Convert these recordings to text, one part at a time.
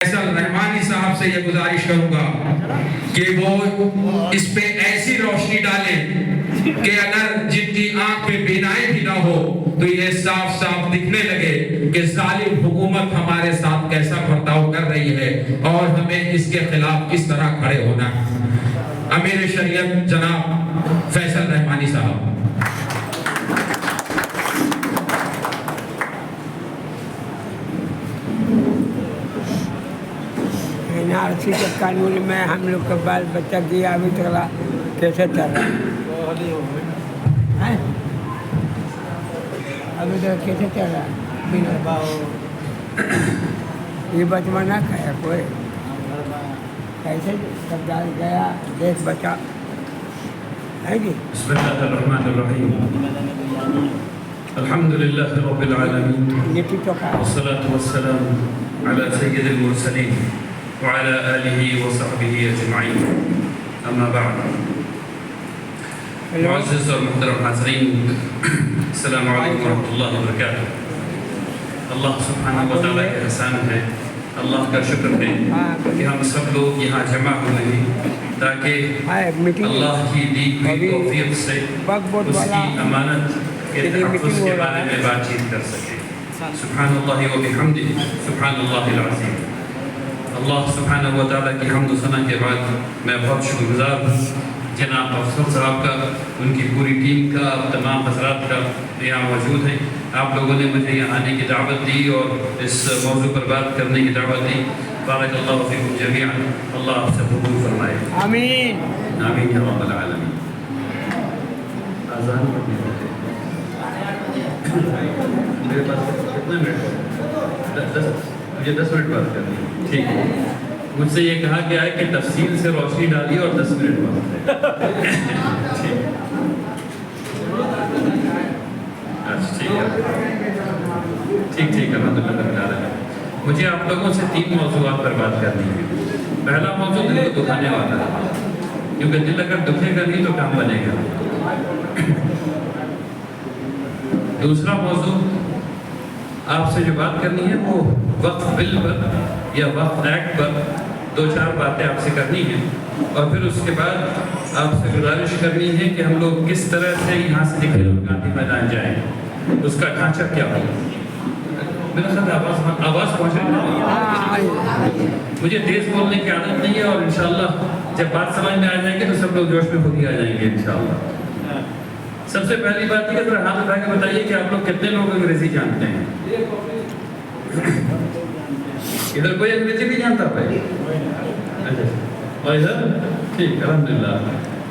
فیصل رحمانی صاحب سے یہ گزارش کروں گا کہ وہ اس پہ ایسی روشنی ڈالیں کہ اگر جن کی آنکھ پہ بینائی بھی نہ ہو تو یہ صاف صاف دکھنے لگے کہ ظالم حکومت ہمارے ساتھ کیسا برتاؤ کر رہی ہے اور ہمیں اس کے خلاف کس طرح کھڑے ہونا ہے۔ امیر شریعت جناب فیصل رحمانی صاحب۔ NRC کے قانون میں ہم لوگ کا بال بچہ دیا ابھی تک کیسے چل رہا ہے؟ ابھی تک کیسے چل رہا ہے؟ یہ بچپن نہ کھایا کوئی کیسے سب ڈال گیا دیش بچا ہے جی۔ بسم اللہ الرحمن الرحیم الحمدللہ رب العالمین والصلاة والسلام علی سید المرسلین وعلى آلہ وصحبہ اجمعین، اما بعد۔ معزز اور محترم حاضرین، السلام علیکم ورحمۃ اللہ وبرکاتہ۔ اللہ سبحانہ و تعالیٰ کے احسان ہے، اللہ کا شکر ہے کہ ہم سب لوگ یہاں جمع ہوئے ہیں تاکہ اللہ کی دی ہوئی توفیق سے اس کی امانت کے تحفظ کے بارے میں بات چیت کر سکیں۔ سبحان اللہ و بحمدہ، سبحان اللہ العظیم۔ اللہ سبحانہ و تعالیٰ کی حمد و ثنا کے بعد میں بہت شکر گزار ہوں جناب افسر صاحب کا، ان کی پوری ٹیم کا، تمام حضرات کا یہاں موجود ہیں۔ آپ لوگوں نے مجھے یہاں آنے کی دعوت دی اور اس موضوع پر بات کرنے کی دعوت دی۔ بارک اللہ فیکم جمیعا، اللہ آپ سے قبول فرمائے، آمین آمین یا رب العالمین۔ آذان پڑھنے ہوتے میرے پاس کتنے منٹ؟ مجھے 10 منٹ بات کرنی ہے۔ ٹھیک ہے، مجھ سے یہ کہا گیا ہے کہ تفصیل سے روشنی ڈالی اور 10 منٹ بات ہے۔ ٹھیک الحمدللہ۔ مجھے آپ لوگوں سے 3 موضوعات پر بات کرنی ہے۔ پہلا موضوع دل کو دکھانے والا ہے، کیونکہ دل اگر دکھے گا نہیں تو کام بنے گا۔ دوسرا موضوع آپ سے جو بات کرنی ہے وہ وقف بل پر یا وقف ایکٹ پر 2-4 باتیں آپ سے کرنی ہیں، اور پھر اس کے بعد آپ سے گزارش کرنی ہے کہ ہم لوگ کس طرح سے یہاں سے نکلے ہوئے گاندھی میدان جائیں، اس کا ڈھانچہ کیا ہو۔ میرا خیال آواز پہنچ رہی ہے؟ مجھے تیز بولنے کی عادت نہیں ہے، اور انشاءاللہ جب بات سمجھ میں آ جائیں گے تو سب لوگ جوش میں خود ہی آ جائیں گے انشاءاللہ۔ سب سے پہلی بات یہ ذرا ہاتھ اٹھا کے بتائیے کہ آپ لوگ کتنے لوگ انگریزی جانتے ہیں؟ ادھر کوئی انگریزی نہیں جانتا بھائی؟ اور ادھر ٹھیک الحمدللہ۔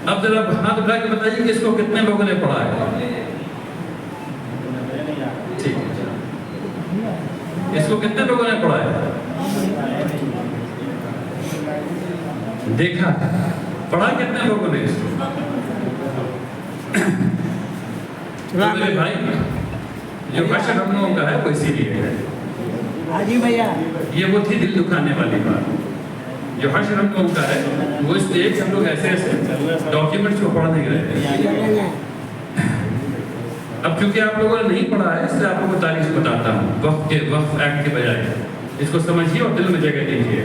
اب ذرا ہاتھ اٹھا کے بتائیے کہ اس کو کتنے لوگوں نے پڑھا ہے؟ ٹھیک، اس کو کتنے لوگوں نے پڑھا ہے؟ دیکھا، پڑھا کتنے لوگوں نے اس کو؟ میرے بھائی جو حشر ہم لوگوں کا ہے وہ اسی لیے ہے۔ یہ وہ تھی دل دکھانے والی بات۔ جو حشر ہم لوگوں کا ہے وہ اس لیے کہ ہم لوگ ایسے ڈاکیومنٹس کو پڑھ نہیں رہے ہیں۔ اب چونکہ آپ لوگوں نے نہیں پڑھا ہے اس لیے آپ لوگوں کو تاریخ بتاتا ہوں وقف ایکٹ کے بجائے۔ اس کو سمجھیے اور دل میں جگہ دیجیے۔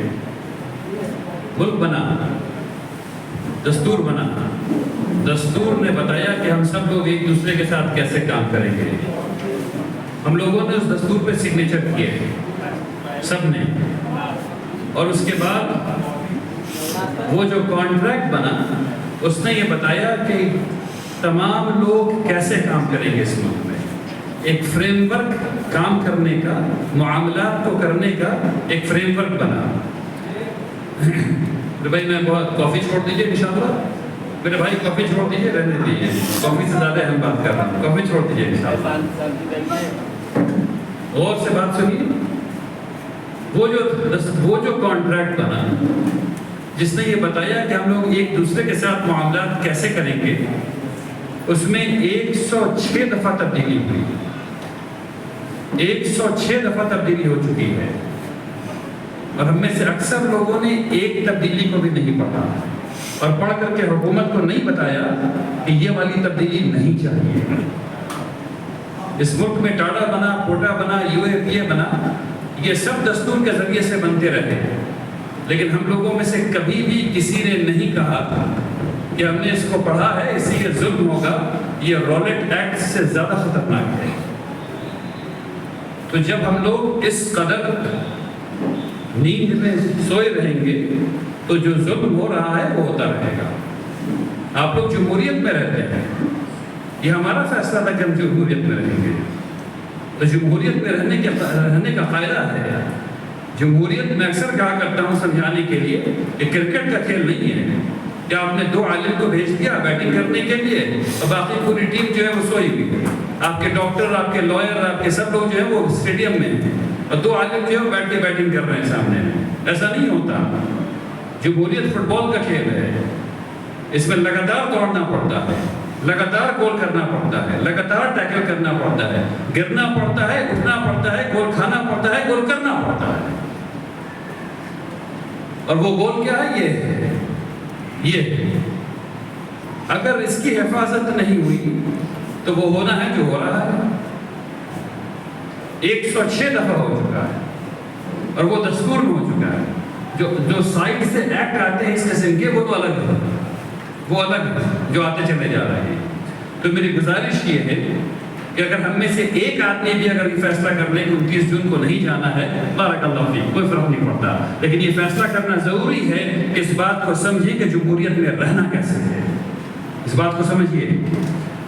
ملک بنا، دستور بنا، دستور نے بتایا کہ ہم سب لوگ ایک دوسرے کے ساتھ کیسے کام کریں گے۔ ہم لوگوں نے اس دستور پہ سگنیچر کیے سب نے، اور اس کے بعد وہ جو کانٹریکٹ بنا اس نے یہ بتایا کہ تمام لوگ کیسے کام کریں گے اس ملک میں۔ ایک فریم ورک کام کرنے کا، معاملات کو کرنے کا ایک فریم ورک بنا۔ بھائی میں بہت کافی چھوڑ دیجیے انشاءاللہ، میرے بھائی کافی چھوڑ دیجیے، رہنے دیجیے، کافی سے زیادہ اہم بات کر رہا ہوں، کافی چھوڑ دیجیے انشاءاللہ۔ غور سے بات سنیے۔ وہ جو کانٹریکٹ بنا جس نے یہ بتایا کہ ہم لوگ ایک دوسرے کے ساتھ معاملات کیسے کریں گے، اس میں 106 دفعہ تبدیلی ہوئی، 106 دفعہ تبدیلی ہو چکی ہے، اور ہم میں سے اکثر لوگوں نے ایک تبدیلی کو بھی نہیں پڑھا، اور پڑھ کر کے حکومت کو نہیں بتایا کہ یہ والی تبدیلی نہیں چاہیے۔ اس ملک میں ٹاٹا بنا، کوٹا بنا، یو اے پی اے بنا، یہ سب دستور کے ذریعے سے بنتے رہے، لیکن ہم لوگوں میں سے کبھی بھی کسی نے نہیں کہا کہ ہم نے اس کو پڑھا ہے اس لیے ظلم ہوگا، یہ رولٹ ایکٹ سے زیادہ خطرناک ہے۔ تو جب ہم لوگ اس قدر نیند میں سوئے رہیں گے تو جو ظلم ہو رہا ہے وہ ہوتا رہے گا۔ آپ لوگ جمہوریت میں رہتے ہیں، یہ ہمارا فیصلہ تھا کہ ہم جمہوریت میں رہیں گے، تو جمہوریت میں رہنے کا فائدہ ہے۔ جمہوریت میں اکثر کہا کرتا ہوں سمجھانے کے لیے کہ کرکٹ کا کھیل نہیں ہے کہ آپ نے 2 عالم کو بھیج دیا بیٹنگ کرنے کے لیے اور باقی پوری ٹیم جو ہے وہ سوئی ہوئی ہے، آپ کے ڈاکٹر، آپ کے لائر، آپ کے سب لوگ جو ہے وہ اسٹیڈیم میں ہیں اور 2 عالم جو ہے وہ بیٹھ کے بیٹنگ کر رہے ہیں سامنے میں۔ ایسا نہیں ہوتا۔ جمہوریت فٹ بال کا کھیل ہے، اس میں لگاتار دوڑنا پڑتا ہے، لگاتار گول کرنا پڑتا ہے، لگاتار ٹیکل کرنا پڑتا ہے، گرنا پڑتا ہے، اٹھنا پڑتا ہے، گول کھانا پڑتا ہے، گول کرنا پڑتا ہے۔ اور وہ گول کیا ہے؟ یہ اگر اس کی حفاظت نہیں ہوئی تو وہ ہونا ہے جو ہو رہا ہے۔ 106 دفعہ ہو چکا ہے اور وہ دستور میں ہو چکا ہے۔ جو سائڈ سے ایکٹ آتے ہیں اس قسم کے وہ تو الگ ہے، وہ الگ جو آتے چلے جا رہے ہیں۔ تو میری گزارش یہ ہے کہ اگر ہم میں سے ایک آدمی بھی اگر یہ فیصلہ کر لے کہ 29 جون کو نہیں جانا ہے، بارک اللہ فیک، کوئی فرق نہیں پڑتا، لیکن یہ فیصلہ کرنا ضروری ہے کہ اس بات کو سمجھیں کہ جمہوریت میں رہنا کیسے ہے۔ اس بات کو سمجھیے،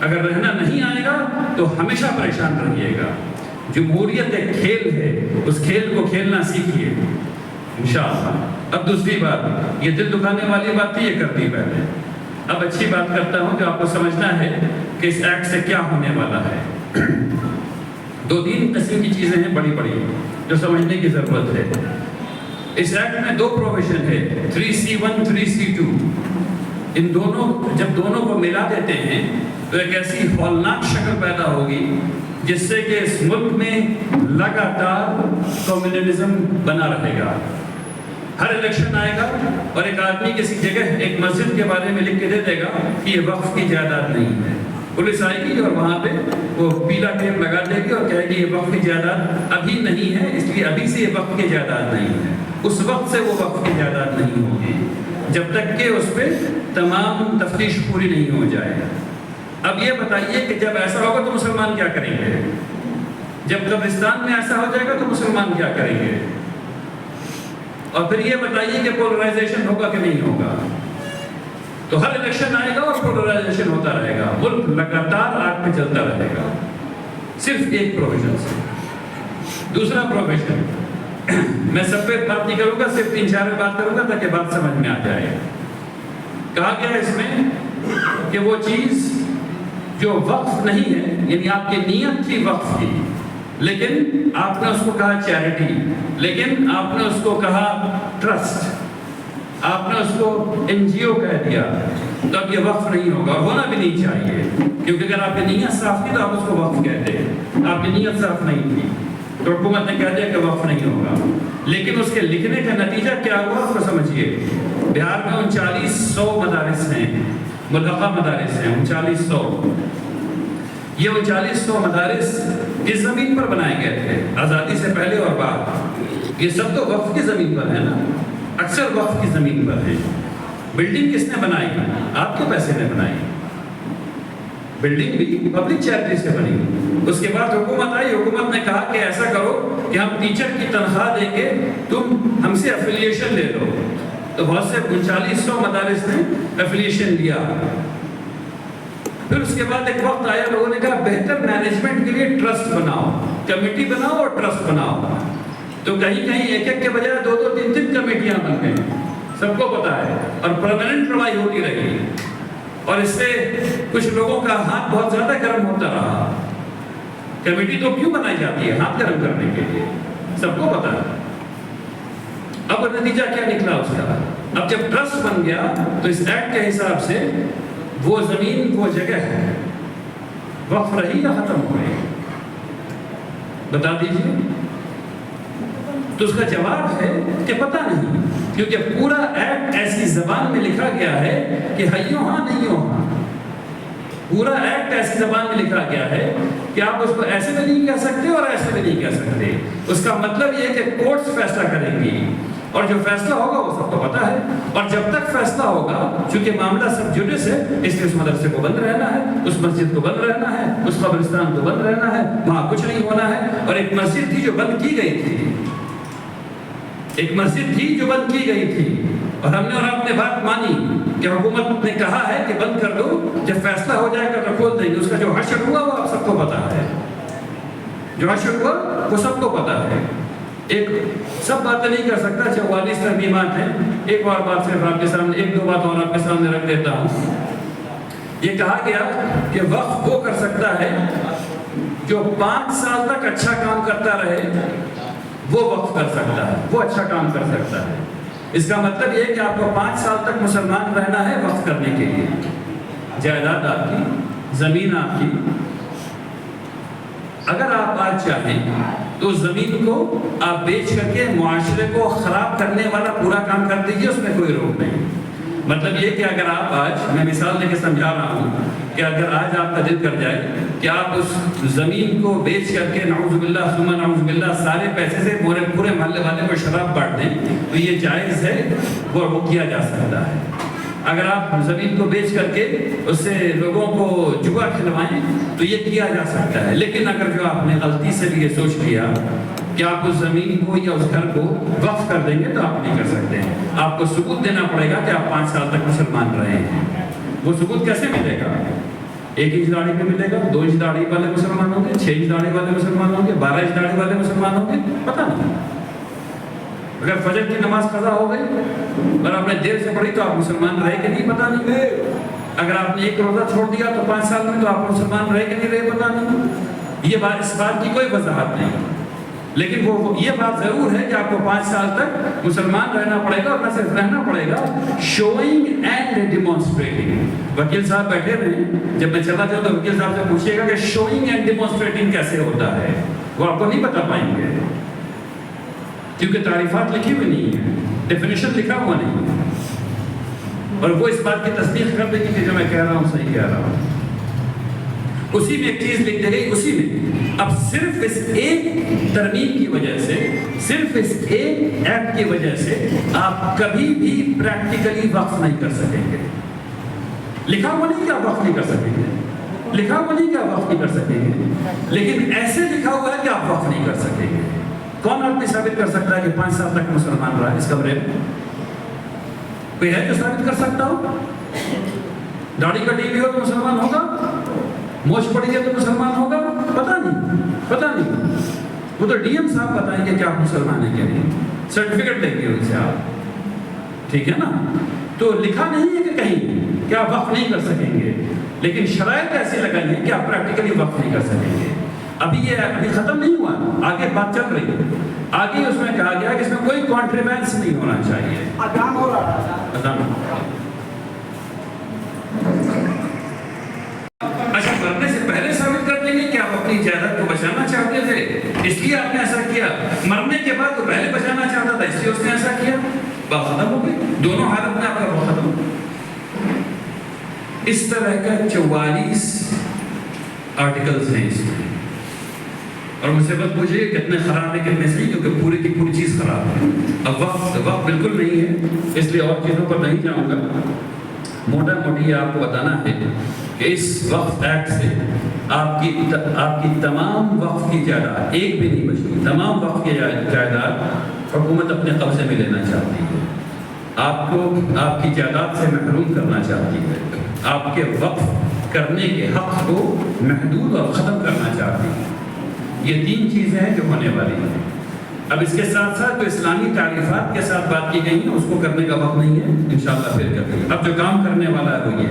اگر رہنا نہیں آئے گا تو ہمیشہ پریشان رہیے گا۔ جمہوریت ایک کھیل ہے، اس کھیل کو کھیلنا سیکھیے انشاءاللہ۔ اب دوسری بات، یہ دل دکھانے والی بات تھی، یہ کر دی پہلے۔ اب اچھی بات کرتا ہوں جو آپ کو سمجھنا ہے کہ اس ایکٹ سے کیا ہونے والا ہے۔ 2-3 قسم کی چیزیں ہیں بڑی بڑی جو سمجھنے کی ضرورت ہے۔ اس ایکٹ میں 2 پروویژن ہے، 3C1 3C2۔ ان دونوں جب دونوں کو ملا دیتے ہیں تو ایک ایسی ہولناک شکل پیدا ہوگی جس سے کہ اس ملک میں لگاتار کمیونلزم بنا رہے گا۔ ہر الیکشن آئے گا اور ایک آدمی کسی جگہ ایک مسجد کے بارے میں لکھ کے دے دے گا کہ یہ وقف کی جائیداد نہیں ہے۔ پولیس آئے گی اور وہاں پہ وہ پیلا ٹیپ لگا دے گی اور کہے گی یہ وقف کی جائیداد ابھی نہیں ہے، اس لیے ابھی سے یہ وقف کی جائیداد نہیں ہے۔ اس وقت سے وہ وقف کی جائیداد نہیں ہوگی جب تک کہ اس پہ تمام تفتیش پوری نہیں ہو جائے۔ اب یہ بتائیے کہ جب ایسا ہوگا تو مسلمان کیا کریں گے؟ جب قبرستان میں ایسا ہو جائے گا تو مسلمان کیا کریں گے؟ اور پھر یہ بتائیے کہ پولرائزیشن ہوگا کہ نہیں ہوگا؟ تو ہر الیکشن آئے گا اور پولرائزیشن ہوتا رہے گا، ملک لگاتار آگ پہ چلتا رہے گا، صرف ایک پروویژن سے۔ دوسرا پروویژن، میں سب پہ بات نہیں کروں گا، صرف 3-4 پہ بات کروں گا تاکہ بات سمجھ میں آ جائے۔ کہا گیا اس میں کہ وہ چیز جو وقف نہیں ہے، یعنی آپ کی نیت تھی وقف کی، لیکن آپ نے اس کو کہا چیریٹی، لیکن آپ نے اس کو کہا ٹرسٹ، آپ نے اس کو NGO کہہ دیا، تو اب یہ وقف نہیں ہوگا، ہونا بھی نہیں چاہیے، کیونکہ اگر آپ کی نیت صاف تھی تو آپ اس کو وقف کہتے ہیں۔ آپ کی نیت صاف نہیں تھی تو حکومت نے کہہ دیا کہ وقف نہیں ہوگا، لیکن اس کے لکھنے کا نتیجہ کیا ہوا آپ کو سمجھیے۔ بہار میں 3900 مدارس ہیں، ملحقہ مدارس ہیں 3900۔ یہ 3900 مدارس کس زمین پر بنائے گئے تھے؟ آزادی سے پہلے اور بعد۔ یہ سب تو وقف کی زمین پر ہے نا، اکثر وقف کی زمین پر ہے۔ بلڈنگ کس نے بنائی؟ آپ کے پیسے نے بنائی، بلڈنگ بھی پبلک چیریٹی سے بنی۔ اس کے بعد حکومت آئی، حکومت نے کہا کہ ایسا کرو کہ ہم ٹیچر کی تنخواہ دیں گے، تم ہم سے ایفیلیشن لے لو۔ تو بہت سے 3900 مدارس نے ایفیلیشن لیا۔ پھر اس کے بعد ایک وقت آیا، لوگوں نے کہا بہتر مینجمنٹ کے لیے ٹرسٹ بناؤ، کمیٹی بناؤ اور ٹرسٹ بناؤ۔ تو کہیں کہیں ایک کے بجائے 2-2 3-3 کمیٹیاں بن گئی، سب کو پتا ہے، اور پرماننٹ لڑائی ہوتی رہی، اور اس سے کچھ لوگوں کا ہاتھ بہت زیادہ گرم ہوتا رہا۔ کمیٹی تو کیوں بنائی جاتی ہے؟ ہاتھ گرم کرنے کے لیے، سب کو پتا ہے۔ اب نتیجہ کیا نکلا اس کا؟ اب جب ٹرسٹ بن گیا تو اس ایکٹ کے حساب سے وہ زمین، وہ جگہ ہے، وقف رہی یا ختم ہو گئی؟ بتا دیجیے۔ تو اس کا جواب ہے کہ پتہ نہیں، کیونکہ پورا ایکٹ ایسی زبان میں لکھا گیا ہے کہ ہیوں ہاں نہیں ہاں۔ پورا ایکٹ ایسی زبان میں لکھا گیا ہے کہ آپ اس کو ایسے بھی نہیں کہہ سکتے اور ایسے بھی نہیں کہہ سکتے. اس کا مطلب یہ ہے کہ کورٹس فیصلہ کریں گی اور جو فیصلہ ہوگا وہ سب کو پتہ ہے. اور جب تک فیصلہ ہوگا، چونکہ معاملہ سب جوڈس ہے، اس لیے اس مدرسے کو بند رہنا ہے، اس مسجد کو بند رہنا ہے، اس قبرستان کو بند رہنا ہے، وہاں کچھ نہیں ہونا ہے. اور ایک مسجد تھی جو بند کی گئی تھی، ایک مسجد تھی جو بند کی گئی تھی، اور ہم نے اور آپ نے بات مانی کہ حکومت نے کہا ہے کہ بند کر دو، جب فیصلہ ہو جائے گا تو کھول دیں گے. اس کا جو حشر ہوا وہ آپ سب کو پتا ہے، جو حشر ہوا وہ سب کو پتا ہے. ایک سب باتیں نہیں کر سکتا، 44 ترمیمات ہیں. ایک اور بات صرف آپ کے سامنے، ایک دو بات اور آپ کے سامنے رکھ دیتا ہوں. یہ کہا گیا کہ وقف وہ کر سکتا ہے جو 5 سال تک اچھا کام کرتا رہے، وہ وقف کر سکتا ہے، وہ اچھا کام کر سکتا ہے. اس کا مطلب یہ ہے کہ آپ کو 5 سال تک مسلمان رہنا ہے وقف کرنے کے لیے. جائیداد آپ کی، زمین آپ کی. اگر آپ آج چاہیں تو زمین کو آپ بیچ کر کے معاشرے کو خراب کرنے والا پورا کام کر دیجیے، اس میں کوئی روک نہیں. مطلب یہ کہ اگر آپ آج، میں مثال دے کے سمجھا رہا ہوں کہ اگر آج آپ کا دل کر جائے کہ آپ اس زمین کو بیچ کر کے نعوذ باللہ ثم نعوذ باللہ سارے پیسے سے پورے محلے والے کو شراب بانٹ دیں تو یہ جائز ہے، وہ کیا جا سکتا ہے. اگر آپ زمین کو بیچ کر کے اس سے لوگوں کو جوا کھلوائیں تو یہ کیا جا سکتا ہے. لیکن اگر جو آپ نے غلطی سے بھی یہ سوچ لیا کہ آپ اس زمین کو یا اس گھر کو وقف کر دیں گے تو آپ نہیں کر سکتے ہیں. آپ کو ثبوت دینا پڑے گا کہ آپ 5 سال تک مسلمان رہے ہیں. وہ ثبوت کیسے ملے گا؟ 1 انچ داڑھی پہ ملے گا، 2 انچ داڑھی والے مسلمان ہوں گے، 6 انچ داڑھی والے مسلمان ہوں گے، 12 انچ داڑھی والے مسلمان ہوں گے؟ پتہ نہیں. اگر فجر کی نماز قضا ہو گئی اور آپ نے دیر سے پڑھی تو آپ مسلمان رہے کہ نہیں پتہ نہیں. اگر آپ نے 1 روزہ چھوڑ دیا تو 5 سال میں تو آپ مسلمان رہے کہ نہیں رہے پتہ نہیں. یہ بات، اس بات کی کوئی وضاحت نہیں. لیکن وہ یہ بات ضرور ہے کہ آپ کو 5 سال تک مسلمان رہنا پڑے گا، اور نہ صرف رہنا پڑے گا، شوئنگ اینڈ ڈیمانسٹریٹنگ. وکیل صاحب بیٹھے رہے، جب میں چلا جاؤں تو وکیل صاحب سے پوچھیے گا کہ شوئنگ اینڈ ڈیمانسٹریٹنگ کیسے ہوتا ہے، وہ آپ کو نہیں بتا پائیں گے کیونکہ تعریفات لکھی ہوئی نہیں ہے، ڈیفینیشن لکھا ہوا نہیں ہے. اور وہ اس بات کی تصدیق کر دے گی کہ جو میں کہہ رہا ہوں صحیح کہہ رہا ہوں. اسی میں ایک چیز لکھ دی گئی، اسی میں. اب صرف اس ایک ترمیم کی وجہ سے، صرف اس ایک ایکٹ کی وجہ سے آپ کبھی بھی پریکٹیکلی وقف نہیں کر سکیں گے. لکھا ہوا نہیں کہ آپ وقف نہیں کر سکیں گے، لکھا ہوا نہیں کہ آپ وقف نہیں کر سکیں گے، لیکن ایسے لکھا ہوا ہے کہ آپ وقف نہیں کر سکیں گے. کون آدمی ثابت کر سکتا ہے کہ 5 سال تک مسلمان رہا اس کمرے میں؟ کوئی ہے جو ثابت کر سکتا ہو؟ داڑھی کٹی ہوئی ہو تو مسلمان ہوگا، موچھ پڑی ہے تو مسلمان ہوگا؟ پتہ نہیں، پتہ نہیں. وہ تو ڈی ایم صاحب بتائیں گے کہ آپ مسلمان ہیں کہ نہیں، سرٹیفکیٹ دیں گے ان سے آپ. ٹھیک ہے نا؟ تو لکھا نہیں ہے کہ کہیں کہ آپ وقف نہیں کر سکیں گے، لیکن شرائط ایسی لگائی ہیں کہ آپ پریکٹیکلی وقف نہیں کر سکیں گے. ابھی ختم نہیں ہوا، آگے بات چل رہی ہے. آگے اس میں کہا گیا کہ اس میں کوئی کانٹریوینس نہیں ہونا چاہیے. اذان ہو رہا ہے. اذان. اچھا، مرنے سے پہلے ثابت کر دیں گے کہ آپ اپنی جائیداد کو بچانا چاہتے تھے اس لیے آپ نے ایسا کیا. مرنے کے بعد وہ پہلے بچانا چاہتا تھا اس لیے اس نے ایسا کیا. بات ختم ہو گئی. دونوں حالت میں آپ کا بہت ختم. اس طرح کا 44 آرٹیکلز ہیں اس میں. اور مجھ سے بات پوچھئے کتنے خراب ہیں کتنے صحیح، کیونکہ پوری کی پوری چیز خراب ہے. اب وقت بالکل نہیں ہے، اس لیے اور چیزوں پر نہیں جاؤں گا. موٹا موٹی آپ کو بتانا ہے کہ اس وقف ایکٹ سے آپ کی تمام وقف کی جائیداد، ایک بھی نہیں بچی، تمام وقف کی جائیداد حکومت اپنے قبضے میں لینا چاہتی ہے. آپ کو آپ کی جائیداد سے محروم کرنا چاہتی ہے. آپ کے وقف کرنے کے حق کو محدود اور ختم کرنا چاہتی ہے. یہ 3 چیزیں ہیں جو ہونے والی ہیں. اب اس کے ساتھ ساتھ جو اسلامی تعریفات کے ساتھ بات کی گئی ہیں اس کو کرنے کا وقت نہیں ہے، انشاءاللہ پھر کریں گے. اب جو کام کرنے والا ہے وہ یہ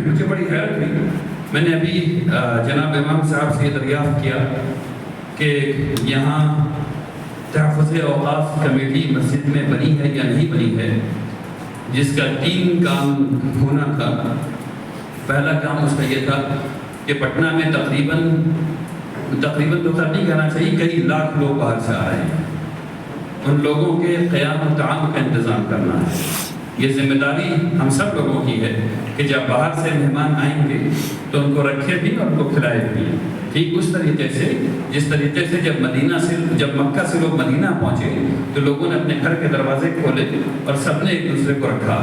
مجھے بڑی حیرت ہوئی. میں نے ابھی جناب امام صاحب سے دریافت کیا کہ یہاں تحفظ اوقاف کمیٹی مسجد میں بنی ہے یا نہیں بنی ہے، جس کا 3 کام ہونا تھا. پہلا کام اس کا یہ تھا کہ پٹنہ میں تقریباً تو نہیں کہنا چاہیے، کئی لاکھ لوگ باہر سے آ رہے ہیں. ان لوگوں کے قیام و تعام کا انتظام کرنا ہے. یہ ذمہ داری ہم سب لوگوں کی ہے کہ جب باہر سے مہمان آئیں گے تو ان کو رکھے بھی اور ان کو کھلائے بھی، ٹھیک اس طریقے سے جس طریقے سے جب مکہ سے لوگ مدینہ پہنچے تو لوگوں نے اپنے گھر کے دروازے کھولے اور سب نے ایک دوسرے کو رکھا۔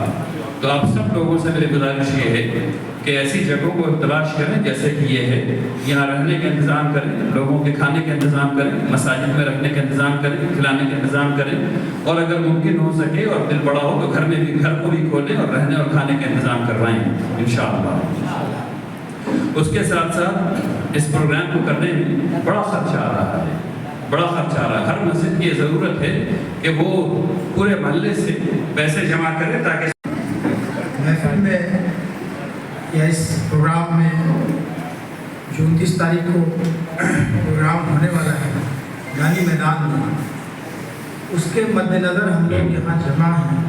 تو آپ سب لوگوں سے میری گزارش یہ ہے کہ ایسی جگہوں کو تلاش کریں جیسے کہ یہ ہے، یہاں رہنے کا انتظام کریں، لوگوں کے کھانے کا انتظام کریں، مساجد میں رکھنے کا انتظام کریں، کھلانے کا انتظام کریں، اور اگر ممکن ہو سکے اور دل بڑا ہو تو گھر کو بھی کھولیں اور رہنے اور کھانے کا انتظام کروائیں انشاءاللہ۔ اس کے ساتھ ساتھ اس پروگرام کو کرنے میں بڑا خرچہ آ رہا ہے، ہر مسجد کی یہ ضرورت ہے کہ وہ پورے محلے سے پیسے جمع کرے تاکہ محفل میں یا اس پروگرام میں جو 29 تاریخ کو پروگرام ہونے والا ہے گاندھی میدان میں، اس کے مد نظر ہم لوگ یہاں جمع ہیں۔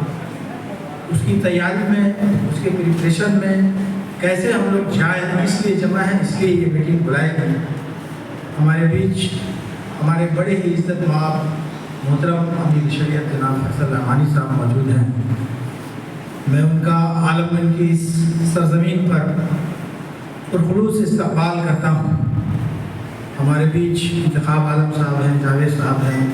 اس کی تیاری میں، اس کے پریپریشن میں کیسے ہم لوگ جائیں، اس لیے جمع ہیں، اس لیے یہ میٹنگ بلائی گئی۔ ہمارے بیچ ہمارے بڑے ہی عزت مآب محترم امیر شریعت جناب فیصل رحمانی صاحب موجود ہیں۔ میں ان کا عالم کی اس سرزمین پر پرخلوص استقبال کرتا ہوں۔ ہمارے بیچ انتخاب عالم صاحب ہیں، جاوید صاحب ہیں،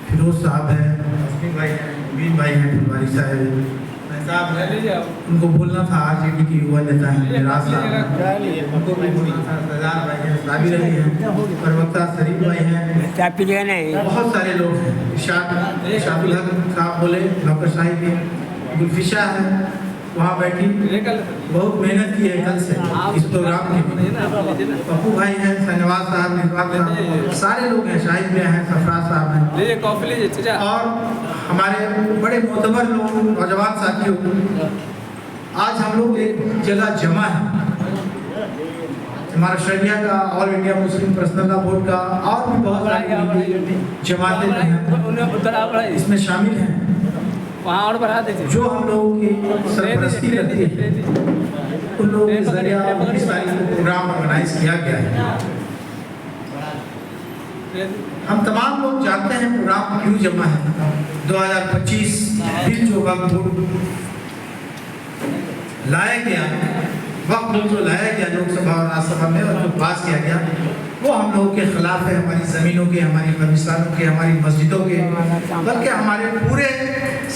فیروز صاحب ہیں، حسنی بھائی ہیں، امین بھائی ہیں، پھلواری صاحب ہیں، ان کو بولنا تھا آر جے ڈی کی یووا نیتا ہیں میراث صاحب ہیں، ان کو بھی بولنا تھا، سردار بھائی ہیں، صابر علی ہیں، پروکتا شریف بھائی ہیں، بہت سارے لوگ ہیں، ارشاد الحق صاحب بولے، نوکر صاحب ہیں، گلفشا ہے وہاں بیٹھی، بہت محنت کی ہے کل سے اس پروگرام کی۔ پپو بھائی ہیں، سنواز صاحب، نظام صاحب، سارے لوگ ہیں، شاہد میں ہیں، سفراز صاحب ہیں، اور ہمارے بڑے معتبر لوگ، نوجوان ساتھیوں، آج ہم لوگ ایک جگہ جمع ہیں۔ ہمارا شریعہ کا، آل انڈیا مسلم پرسنل لا بورڈ کا، اور بھی بہت ساری جماعتیں ہیں اس میں شامل ہیں، جو ہم لوگوں کی سرپرستی کرتی ہے۔ ان لوگوں کے ذریعہ 19 تاریخ کو پروگرام آرگنائز کیا گیا ہے۔ ہم تمام لوگ جانتے ہیں پروگرام کیوں جمع ہے۔ 2025 بل جو وقت لایا گیا، جو لایا گیا لوک سبھا اور راجیہ سبھا میں اور جو پاس کیا گیا، وہ ہم لوگوں کے خلاف ہے، ہماری زمینوں کے، ہماری قبرستانوں کے، ہماری مسجدوں کے، بلکہ ہمارے پورے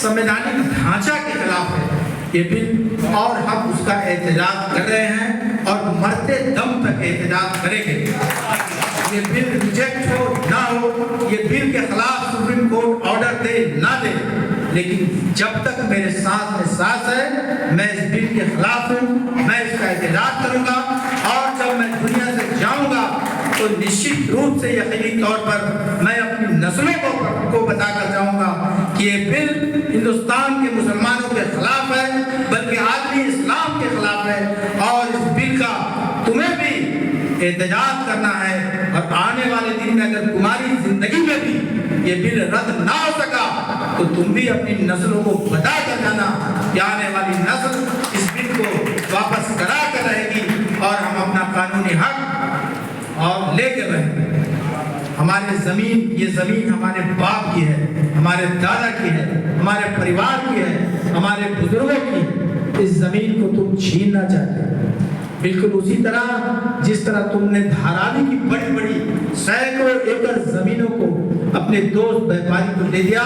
سنویدھانک ڈھانچہ کے خلاف ہے یہ بل، اور ہم اس کا احتجاج کر رہے ہیں اور مرتے دم تک احتجاج کریں گے۔ یہ بل ریجیکٹ ہو نہ ہو، یہ بل کے خلاف سپریم کورٹ آرڈر دے نہ دے، لیکن جب تک میرے ساتھ میں سانس ہے میں اس بل کے خلاف ہوں، میں اس کا احتجاج کروں گا، اور جب میں دنیا سے جاؤں گا تو نشچت روپ سے یقینی طور پر میں اپنی نسلوں کو بتا کر جاؤں گا کہ یہ بل ہندوستان کے مسلمانوں کے خلاف ہے، بلکہ عالمی اسلام کے خلاف ہے، اور اس بل کا تمہیں بھی احتجاج کرنا ہے، اور آنے والے دن میں اگر تمہاری زندگی میں بھی یہ بل رد نہ ہو سکا تو تم بھی اپنی نسلوں کو بتا کر جانا کہ آنے والی نسل اس بل کو واپس کرا کر رہے گی، اور ہم اپنا قانونی حق اور لے کے رہیں گے۔ ہمارے زمین، یہ زمین ہمارے باپ کی ہے، ہمارے دادا کی ہے، ہمارے پریوار کی ہے، ہمارے بزرگوں کی۔ اس زمین کو تم چھیننا چاہتے ہو، بالکل اسی طرح جس طرح تم نے دھاراوی کی بڑی بڑی سینکڑوں ایکڑ زمینوں کو اپنے دوست بیپاری کو دے دیا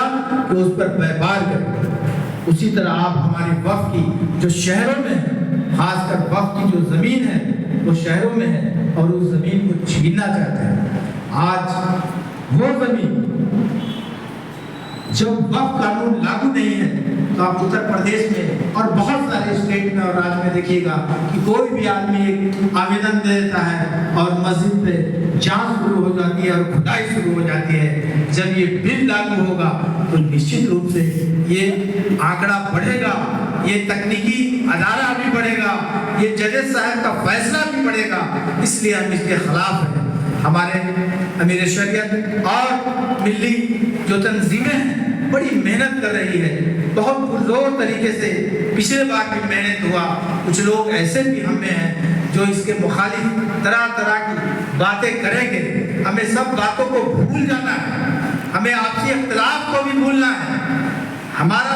کہ اس پر بیپار کرے، اسی طرح آپ ہمارے وقف کی جو شہروں میں ہے، خاص کر وقف کی جو زمین ہے وہ شہروں میں ہے، اور اس زمین کو چھیننا چاہتے ہیں۔ آج وہ زمین جب وقف قانون لاگو نہیں ہے تو آپ اتر پردیش میں اور بہت سارے اسٹیٹ میں اور راج میں دیکھیے گا کہ کوئی بھی آدمی ایک آویدن دے دیتا ہے اور مسجد پہ جانچ شروع ہو جاتی ہے اور کھدائی شروع ہو جاتی ہے۔ جب یہ بل لاگو ہوگا تو نشچت روپ سے یہ آنکڑا بڑھے گا، یہ تکنیکی ادارہ بھی بڑھے گا، یہ ججز صاحب کا فیصلہ بھی بڑھے گا، اس لیے ہم اس کے خلاف ہیں۔ ہمارے امیر شریعت اور ملی جو تنظیمیں ہیں بڑی محنت کر رہی ہے، بہت پرزور طریقے سے، پچھلے بار بھی محنت ہوا، کچھ لوگ ایسے بھی ہم میں ہیں جو اس کے مخالف طرح طرح کی باتیں کریں گے۔ ہمیں سب باتوں کو بھول جانا ہے، ہمیں آپسی اختلاف کو بھی بھولنا ہے۔ ہمارا